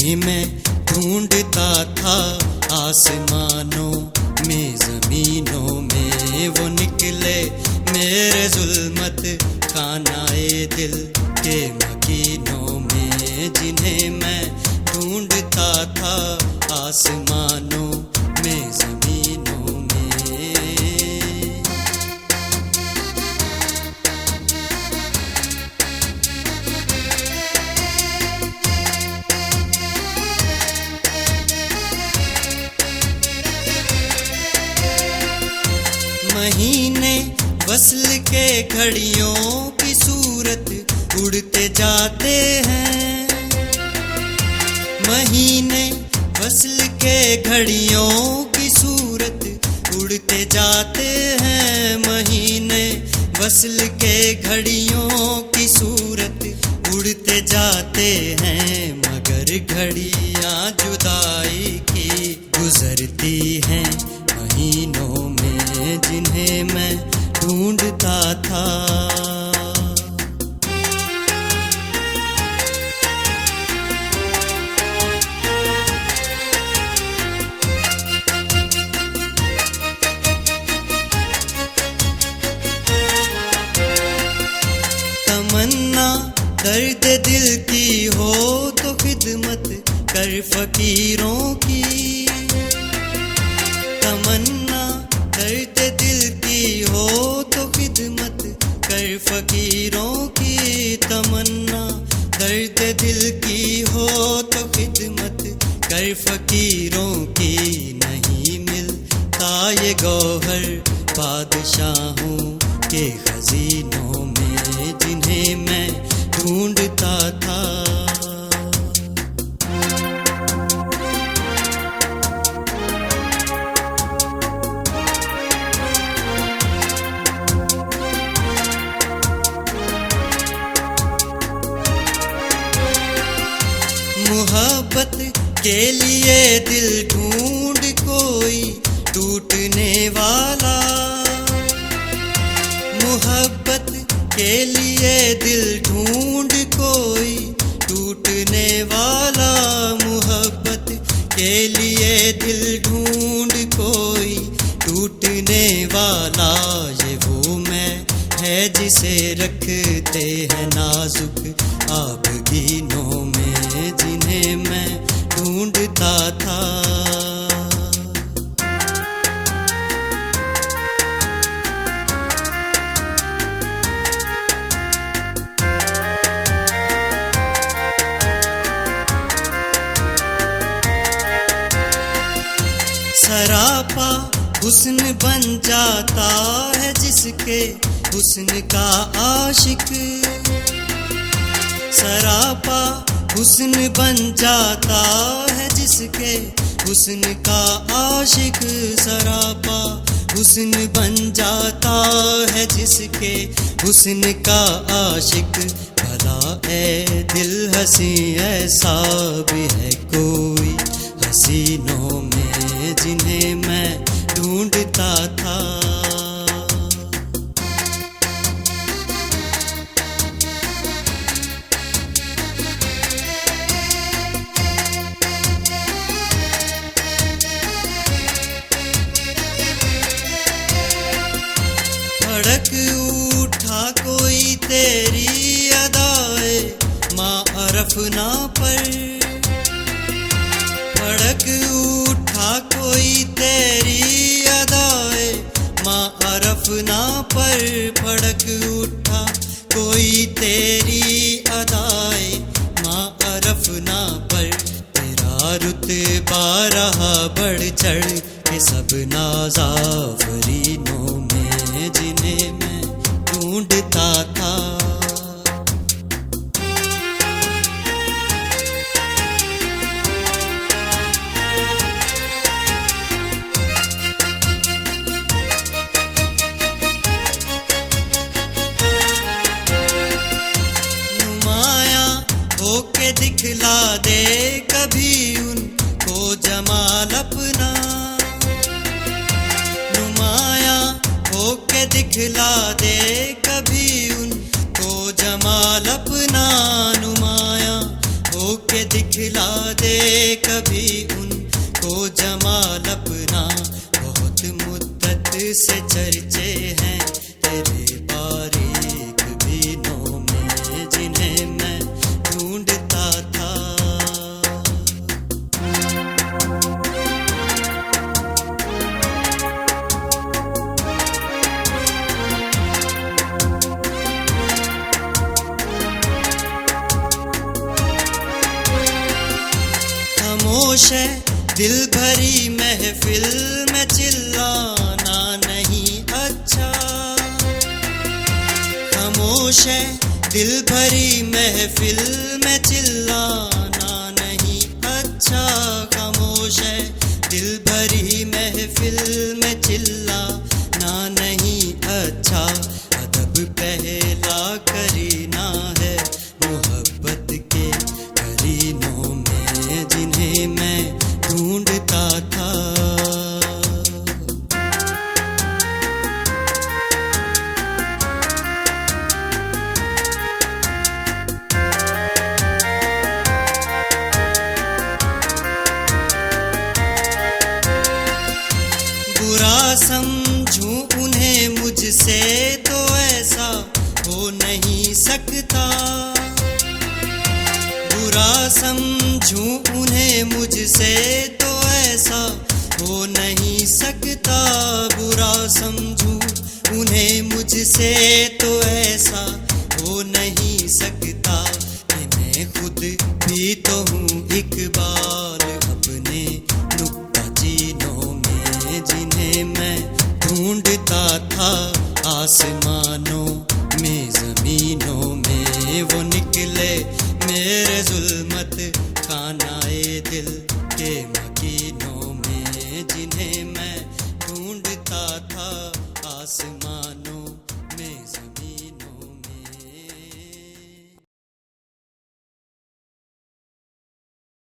जिन्हें मैं ढूंढता था आसमानों में ज़मीनों में, वो निकले मेरे जुल्मत खानाए दिल के मकीनों में। जिन्हें मैं ढूंढता था आसमानों में ज़मीनों में। महीने वस्ल के घड़ियों की सूरत उड़ते जाते हैं। महीने वस्ल के घड़ियों की सूरत उड़ते जाते हैं। महीने वस्ल के घड़ियों की सूरत उड़ते जाते हैं। मगर घड़ियां जुदाई की गुजरती हैं महीनों में, जिन्हें मैं ढूंढता था। तमन्ना दर्द दिल की हो तो खिदमत कर फकीरों की। तमन्ना दर्द दिल की हो तो खिदमत कर फकीरों की। तमन्ना दर्द दिल की हो तो खिदमत कर फकीरों की। नहीं मिलता ये गौहर बादशाहों के खजीनों में, जिन्हें मैं ढूंढता था। मोहब्बत के लिए दिल ढूंढ कोई टूटने वाला। मोहब्बत के लिए दिल ढूंढ कोई टूटने वाला। मोहब्बत के लिए दिल ढूंढ कोई टूटने वाला। ये वो मैं है जिसे रखते हैं नाजुक आबगीनों में, जिन्हें मैं ढूंढता था। सरापा हुस्न बन जाता है जिसके हुस्न का आशिक। सरापा हुस्न बन जाता है जिसके हुस्न का आशिक। सरापा हुस्न बन जाता है जिसके हुस्न का आशिक। भला ए दिल हंसी ऐसा भी है कोई हसीनों में, जिन्हें मैं ढूंढता था। भड़क उठा कोई तेरी अदाए माअरफ ना पर। भड़क उठा कोई तेरी अदाए माअरफ ना पर। भड़क उठा कोई तेरी अदाए माअरफ ना पर। तेरा रुतबा रहा बढ़ चढ़ के सब नाज़ाफरीनों में, जिन्हें मैं ढूंढता था। होके दिखला दे कभी उनको जमाल अपना। नुमाया होके दिखला दे कभी उनको जमाल अपना। नुमाया होके दिखला दे कभी उनको जमाल अपना। बहुत मुद्दत से चर्चे हैं तेरे बारीक बीनों में, जिन्हें मैं ढूंढता था। खामोश है दिल भरी महफिल में चिल्लाना नहीं अच्छा। खामोश है दिल भरी महफिल में चिल्लाना नहीं अच्छा। खामोश है दिल भरी महफिल में चिल्लाना नहीं अच्छा। अदब पहला करीना है मोहब्बत के करीनों में, जिन्हें मैं ढूंढता था। बुरा समझूं उन्हें मुझसे तो ऐसा हो नहीं सकता। बुरा समझूं उन्हें मुझसे तो ऐसा हो नहीं सकता। बुरा समझूं उन्हें मुझसे तो ऐसा हो नहीं सकता। कि मैं खुद भी तो हूँ इकबाल अपने नुक्ताचीनों में, जिन्हें मैं ढूंढता था आसमानों में ज़मीनों में। वो निकले मेरे जुल्मत खानाए दिल के मकीनों में, जिन्हें मैं ढूंढता था आसमानों